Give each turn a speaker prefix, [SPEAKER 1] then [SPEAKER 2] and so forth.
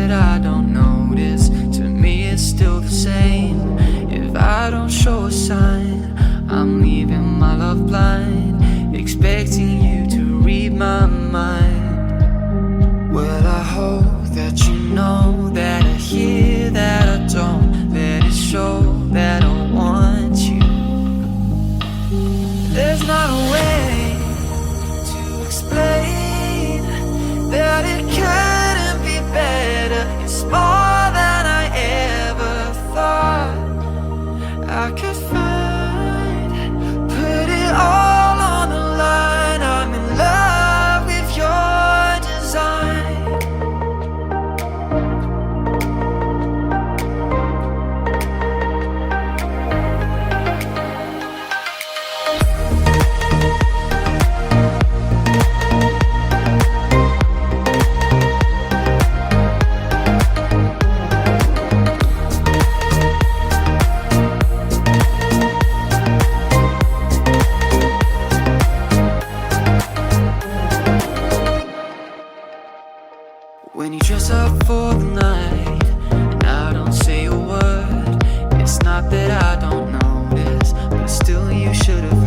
[SPEAKER 1] that I don't notice. To me it's still the same. If I don't show a sign, I'm leaving my love blind, expecting you to read my mind. Well, I hope that you know that I hear that I don't. Let it show that I want you. There's not a way to explain that it couldn't be better. It's more than I ever thought I could find. Put it all on the line. I'm in love with your design. When you dress up for the night and I don't say a word, it's not that I don't notice, but still you should have